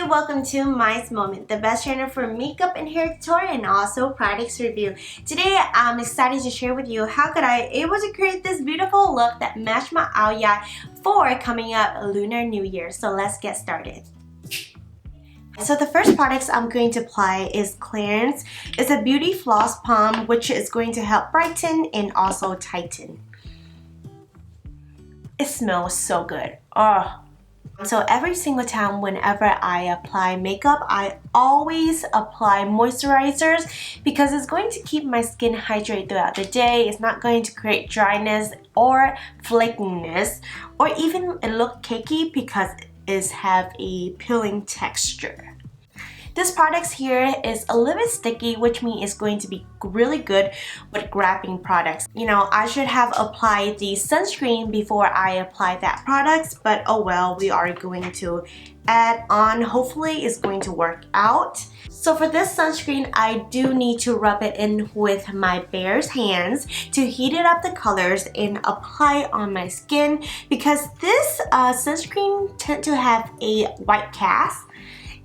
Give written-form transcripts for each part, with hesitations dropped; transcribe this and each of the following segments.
welcome to MaiMoments, the best channel for makeup and hair tutorial and also products review. Today I'm excited to share with you how could I able to create this beautiful look that matched my outfit for coming up Lunar New Year. So let's get started. So the first products I'm going to apply is Clarins. It's a beauty floss pump which is going to help brighten and also tighten. It smells so good. So every single time whenever I apply makeup, I always apply moisturizers because it's going to keep my skin hydrated throughout the day. It's not going to create dryness or flakiness or even it look cakey because it have a peeling texture. This product here is a little bit sticky, which means it's going to be really good with grabbing products. You know, I should have applied the sunscreen before I apply that product, but oh well, we are going to add on. Hopefully it's going to work out. So for this sunscreen, I do need to rub it in with my bare hands to heat it up the colors and apply it on my skin because this sunscreen tend to have a white cast.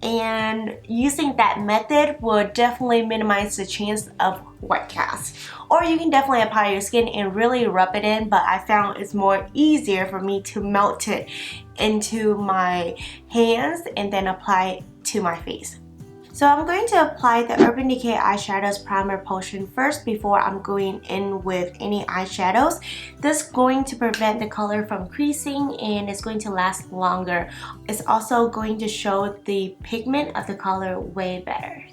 And using that method will definitely minimize the chance of white cast. Or you can definitely apply your skin and really rub it in, but I found it's more easier for me to melt it into my hands and then apply it to my face. So I'm going to apply the Urban Decay Eyeshadows Primer Potion first before I'm going in with any eyeshadows. This is going to prevent the color from creasing and it's going to last longer. It's also going to show the pigment of the color way better.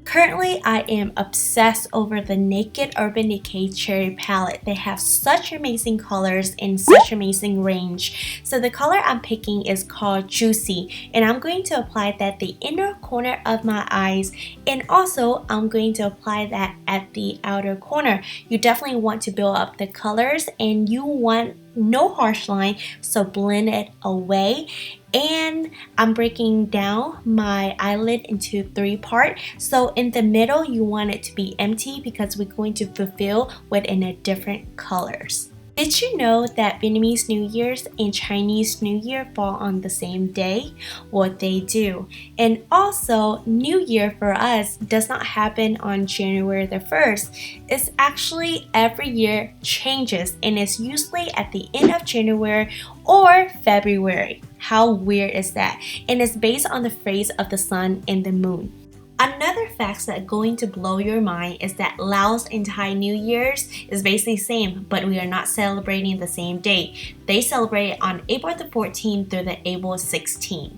Currently, I am obsessed over the Naked Urban Decay Cherry Palette. They have such amazing colors and such amazing range. So the color I'm picking is called Juicy, and I'm going to apply that at the inner corner of my eyes, and also I'm going to apply that at the outer corner. You definitely want to build up the colors and you want no harsh line, so blend it away. And I'm breaking down my eyelid into 3 parts. So in the middle, you want it to be empty because we're going to fulfill within a different colors. Did you know that Vietnamese New Year's and Chinese New Year fall on the same day? Well, they do. And also, New Year for us does not happen on January the 1st. It's actually every year changes and it's usually at the end of January or February. How weird is that? And it's based on the phase of the sun and the moon. Another fact that's going to blow your mind is that Laos and Thai New Year's is basically the same, but we are not celebrating the same date. They celebrate on April the 14th through the April 16th.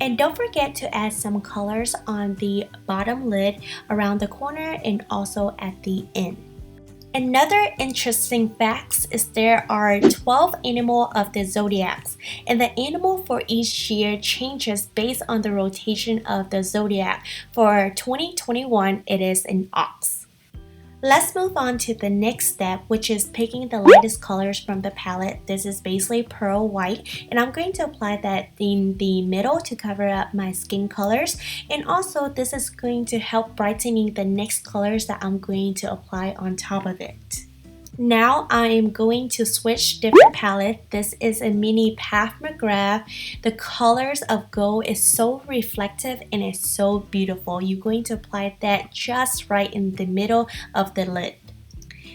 And don't forget to add some colors on the bottom lid, around the corner, and also at the end. Another interesting fact is there are 12 animals of the zodiacs, and the animal for each year changes based on the rotation of the zodiac. For 2021, it is an ox. Let's move on to the next step, which is picking the lightest colors from the palette. This is basically pearl white, and I'm going to apply that in the middle to cover up my skin colors. And also, this is going to help brightening the next colors that I'm going to apply on top of it. Now I am going to switch different palette. This is a mini Pat McGrath. The colors of gold is so reflective and it's so beautiful. You're going to apply that just right in the middle of the lid.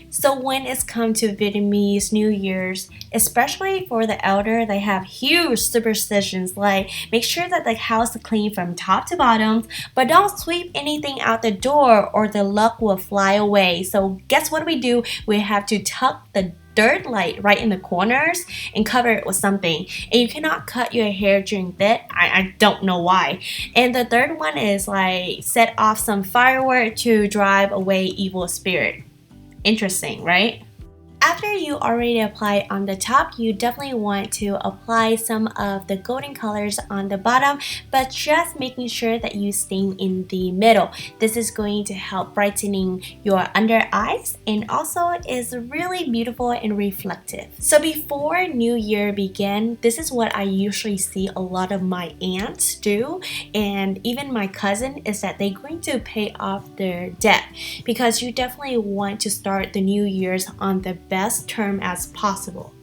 So when it's come to Vietnamese New Year's, especially for the elder, they have huge superstitions like make sure that the house is clean from top to bottom, but don't sweep anything out the door or the luck will fly away. So guess what we do? We have to tuck the dirt light right in the corners and cover it with something. And you cannot cut your hair during that. I don't know why. And the third one is like set off some firework to drive away evil spirit. Interesting, right? After you already apply on the top, you definitely want to apply some of the golden colors on the bottom, but just making sure that you stay in the middle. This is going to help brightening your under eyes and also is really beautiful and reflective. So before New Year began, this is what I usually see a lot of my aunts do and even my cousin is that they're going to pay off their debt because you definitely want to start the New Year's on the best term as possible.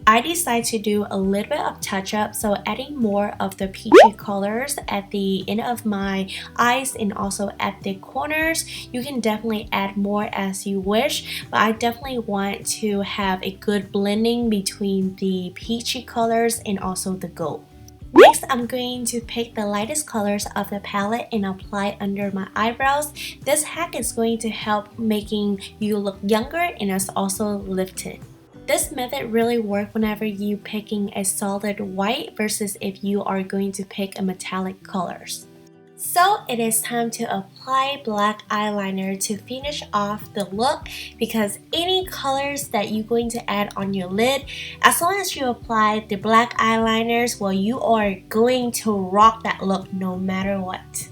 I decided to do a little bit of touch up, so adding more of the peachy colors at the end of my eyes and also at the corners. You can definitely add more as you wish, but I definitely want to have a good blending between the peachy colors and also the gold. Next, I'm going to pick the lightest colors of the palette and apply under my eyebrows. This hack is going to help making you look younger and it's also lifted. This method really works whenever you picking a solid white versus if you are going to pick a metallic colors. So it is time to apply black eyeliner to finish off the look, because any colors that you're going to add on your lid, as long as you apply the black eyeliners, well, you are going to rock that look no matter what.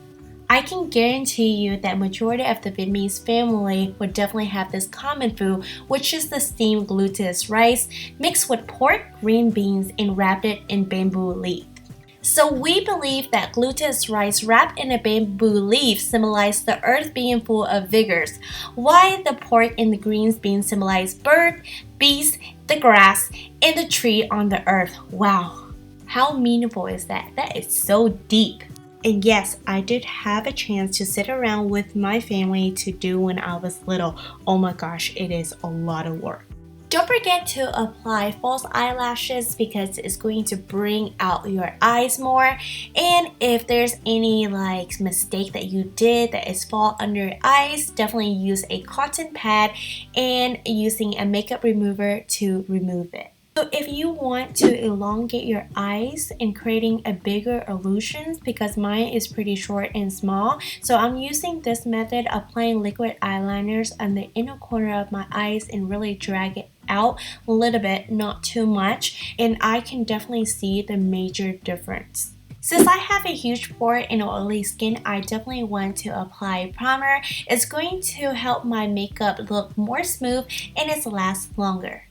I can guarantee you that majority of the Vietnamese family would definitely have this common food, which is the steamed glutinous rice mixed with pork, green beans, and wrapped it in bamboo leaf. So we believe that glutinous rice wrapped in a bamboo leaf symbolize the earth being full of vigors, while the pork and the greens being symbolize bird, beast, the grass, and the tree on the earth. Wow, how meaningful is that? That is so deep. And yes, I did have a chance to sit around with my family to do when I was little. Oh my gosh, it is a lot of work. Don't forget to apply false eyelashes because it's going to bring out your eyes more. And if there's any mistake that you did that is fall under your eyes, definitely use a cotton pad and using a makeup remover to remove it. So if you want to elongate your eyes and creating a bigger illusions, because mine is pretty short and small, so I'm using this method, applying liquid eyeliners on the inner corner of my eyes and really drag it out a little bit, not too much, and I can definitely see the major difference. Since I have a huge pore and oily skin, I definitely want to apply primer. It's going to help my makeup look more smooth and it lasts longer.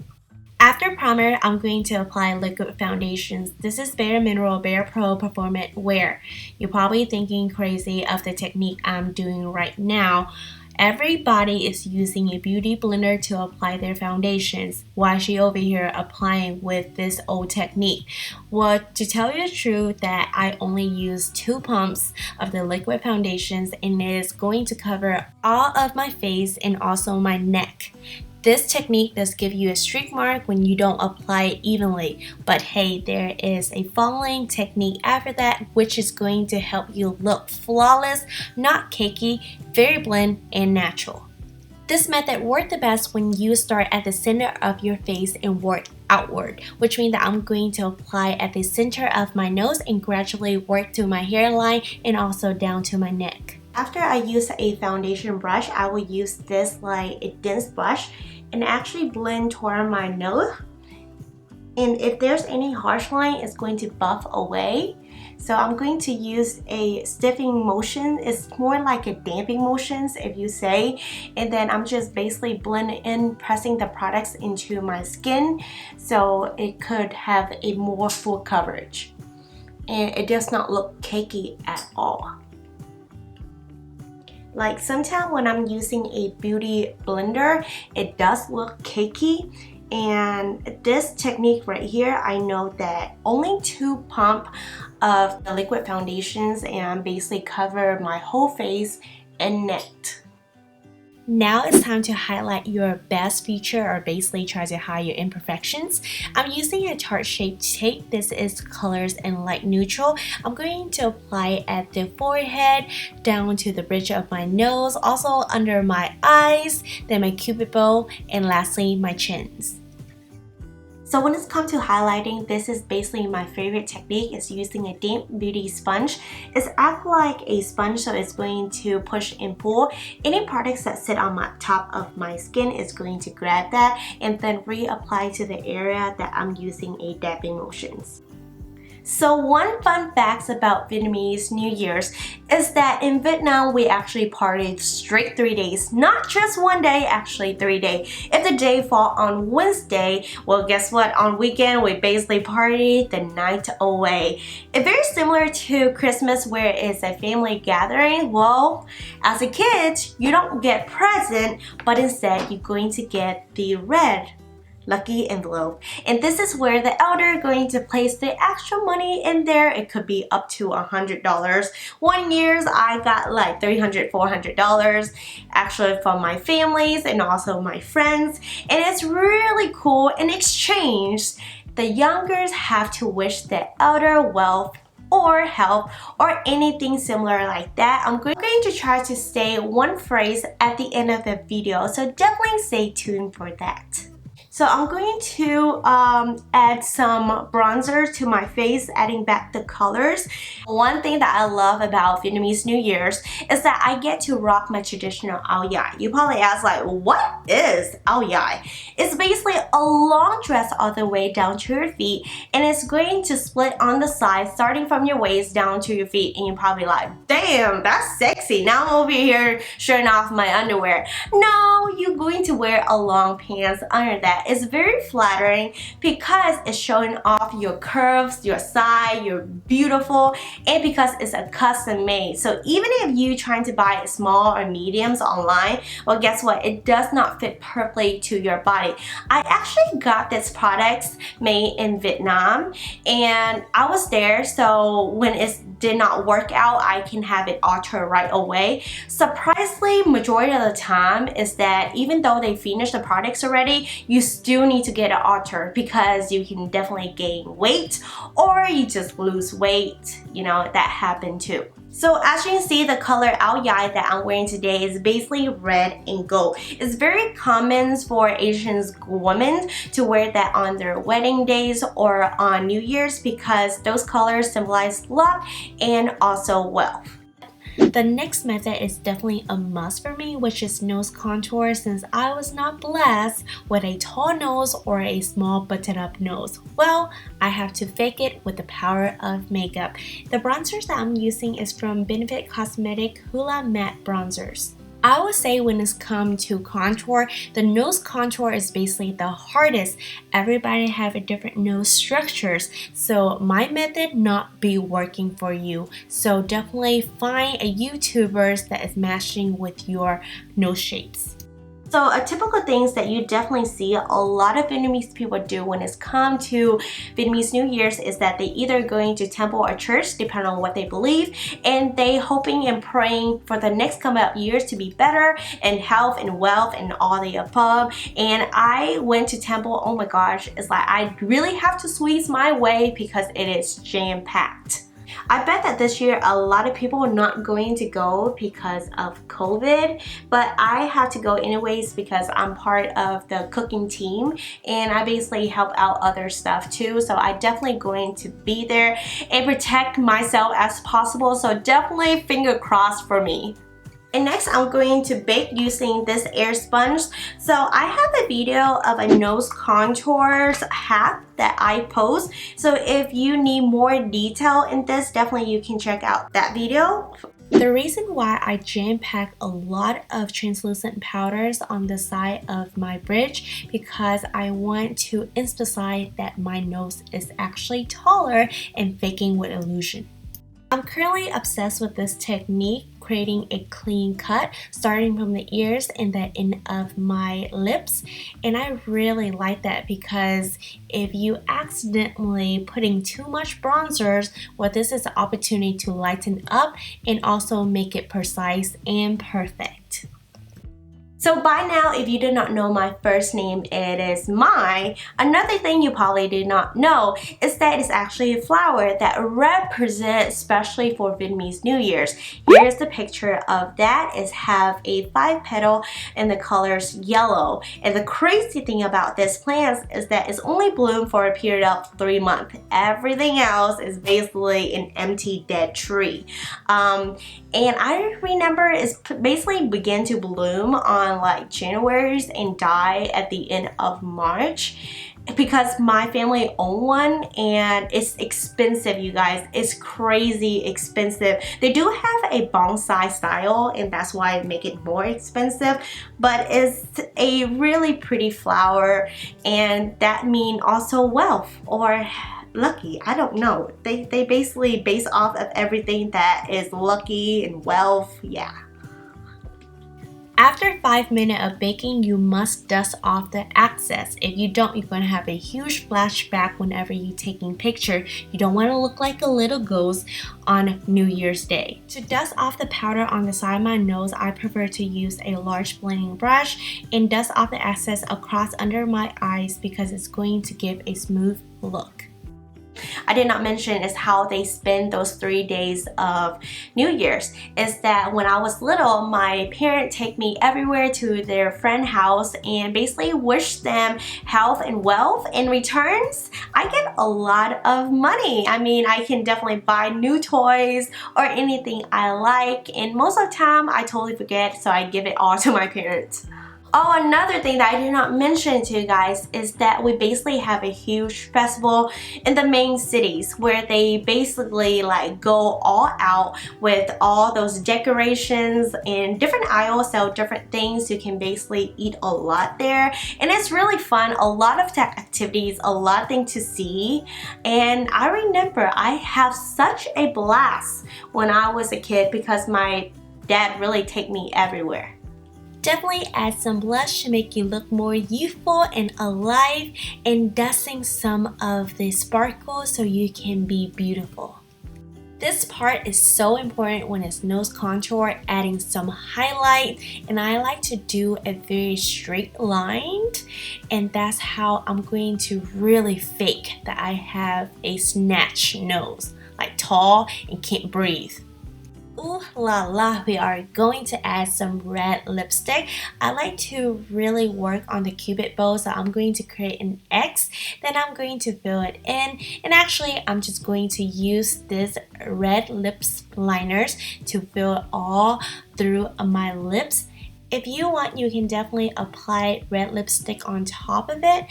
After primer, I'm going to apply liquid foundations. This is Bare Mineral Bare Pro Performant Wear. You're probably thinking crazy of the technique I'm doing right now. Everybody is using a beauty blender to apply their foundations. Why is she over here applying with this old technique? Well, to tell you the truth, that I only use 2 pumps of the liquid foundations and it is going to cover all of my face and also my neck. This technique does give you a streak mark when you don't apply it evenly, but hey, there is a following technique after that which is going to help you look flawless, not cakey, very blend, and natural. This method works the best when you start at the center of your face and work outward, which means that I'm going to apply at the center of my nose and gradually work to my hairline and also down to my neck. After I use a foundation brush, I will use this a dense brush and actually blend toward my nose. And if there's any harsh line, it's going to buff away. So I'm going to use a stiffening motion. It's more like a damping motions, if you say. And then I'm just basically blending in, pressing the products into my skin so it could have a more full coverage. And it does not look cakey at all. Like sometimes when I'm using a beauty blender, it does look cakey. And this technique right here, I know that only 2 pumps of the liquid foundations and basically cover my whole face and neck. Now it's time to highlight your best feature or basically try to hide your imperfections. I'm using a tart shaped tape. This is colors and light neutral. I'm going to apply it at the forehead, down to the bridge of my nose, also under my eyes, then my cupid bow, and lastly my chins. So when it's come to highlighting, this is basically my favorite technique, is using a damp beauty sponge. It's act like a sponge, so it's going to push and pull. Any products that sit on my top of my skin is going to grab that and then reapply to the area that I'm using a damping motions. So one fun fact about Vietnamese New Year's is that in Vietnam we actually party straight 3 days. Not just one day, actually 3 days. If the day fall on Wednesday, well guess what? On weekend we basically party the night away. It's very similar to Christmas where it's a family gathering. Well, as a kid, you don't get present, but instead you're going to get the red lucky envelope, and this is where the elder are going to place the extra money in there. It could be up to $100. One year's I got like $300, $400 actually from my families and also my friends, and it's really cool. In exchange, the youngers have to wish the elder wealth or health or anything similar like that. I'm going to try to say one phrase at the end of the video, so definitely stay tuned for that. So I'm going to add some bronzer to my face, adding back the colors. One thing that I love about Vietnamese New Year's is that I get to rock my traditional áo dài. You probably ask like, what is áo dài? It's basically a long dress all the way down to your feet, and it's going to split on the side starting from your waist down to your feet, and you're probably like, damn, that's sexy. Now I'm over here showing off my underwear. No, you're going to wear a long pants under that. It's very flattering because it's showing off your curves, your side, you're beautiful, and because it's a custom made. So even if you're trying to buy small or mediums online, well, guess what? It does not fit perfectly to your body. I actually got this product made in Vietnam, and I was there, so when it did not work out, I can have it altered right away. Surprisingly, majority of the time is that even though they finished the products already, you still need to get it altered because you can definitely gain weight or you just lose weight. You know, that happened too. So as you can see, the color áo dài that I'm wearing today is basically red and gold. It's very common for Asian women to wear that on their wedding days or on New Year's because those colors symbolize luck and also wealth. The next method is definitely a must for me, which is nose contour, since I was not blessed with a tall nose or a small button-up nose. Well, I have to fake it with the power of makeup. The bronzers that I'm using is from Benefit Cosmetic Hoola Matte Bronzers. I would say when it's come to contour, the nose contour is basically the hardest. Everybody have a different nose structures, so my method not be working for you. So definitely find a YouTuber that is matching with your nose shapes. So a typical things that you definitely see a lot of Vietnamese people do when it's come to Vietnamese New Year's is that they either going to temple or church, depending on what they believe, and they hoping and praying for the next coming up years to be better in health and wealth and all the above. And I went to temple, oh my gosh, it's like I really have to squeeze my way because it is jam-packed. I bet that this year a lot of people are not going to go because of COVID, but I have to go anyways because I'm part of the cooking team and I basically help out other stuff too. So I definitely going to be there and protect myself as possible. So definitely finger crossed for me. And next, I'm going to bake using this air sponge. So I have a video of a nose contours hack that I post. So if you need more detail in this, definitely you can check out that video. The reason why I jam-pack a lot of translucent powders on the side of my bridge because I want to emphasize that my nose is actually taller and faking with illusion. I'm currently obsessed with this technique, creating a clean cut starting from the ears and the end of my lips, and I really like that because if you accidentally putting too much bronzers, well, this is an opportunity to lighten up and also make it precise and perfect. So by now, if you did not know my first name, it is Mai. Another thing you probably did not know is that it's actually a flower that represents especially for Vietnamese New Year's. Here's the picture of that. It have a 5 petal and the colors yellow. And the crazy thing about this plant is that it's only bloomed for a period of 3 months. Everything else is basically an empty dead tree. And I remember it's basically began to bloom on like January and die at the end of March because my family own one and it's expensive, you guys. It's crazy expensive. They do have a bonsai style and that's why I make it more expensive, but it's a really pretty flower and that means also wealth or lucky. I don't know. They basically base off of everything that is lucky and wealth. Yeah. After 5 minutes of baking, you must dust off the excess. If you don't, you're going to have a huge flashback whenever you're taking picture. You don't want to look like a little ghost on New Year's Day. To dust off the powder on the side of my nose, I prefer to use a large blending brush and dust off the excess across under my eyes because it's going to give a smooth look. I did not mention is how they spend those 3 days of New Year's. Is that when I was little, my parents take me everywhere to their friend house and basically wish them health and wealth. In returns, I get a lot of money. I mean, I can definitely buy new toys or anything I like, and most of the time I totally forget, so I give it all to my parents. Oh, another thing that I did not mention to you guys is that we basically have a huge festival in the main cities where they basically like go all out with all those decorations, and different aisles sell different things. You can basically eat a lot there, and it's really fun. A lot of tech activities, a lot of things to see, and I remember I have such a blast when I was a kid because my dad really take me everywhere. Definitely add some blush to make you look more youthful and alive, and dusting some of the sparkles so you can be beautiful. This part is so important when it's nose contour, adding some highlight, and I like to do a very straight line, and that's how I'm going to really fake that I have a snatch nose, like tall and can't breathe. Ooh la la, we are going to add some red lipstick. I like to really work on the cupid bow, so I'm going to create an X, then I'm going to fill it in, and actually I'm just going to use this red lips liners to fill it all through my lips. If you want, you can definitely apply red lipstick on top of it,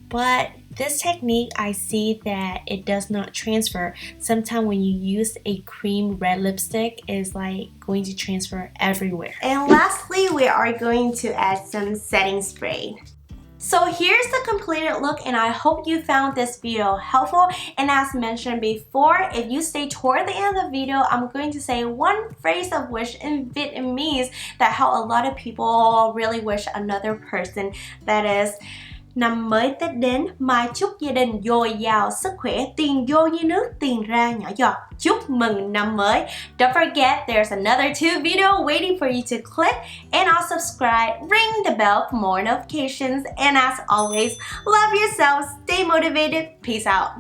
but this technique, I see that it does not transfer. Sometimes when you use a cream red lipstick, it's like going to transfer everywhere. And lastly, we are going to add some setting spray. So here's the completed look, and I hope you found this video helpful. And as mentioned before, if you stay toward the end of the video, I'm going to say one phrase of wish in Vietnamese that how a lot of people really wish another person. That is, năm mới Tết đến, mai chúc gia đình dồi dào sức khỏe, tiền vô như nước, tiền ra nhỏ giọt. Chúc mừng năm mới. Don't forget, there's another 2 video waiting for you to click, and also subscribe, ring the bell for more notifications, and as always, love yourself, stay motivated, peace out.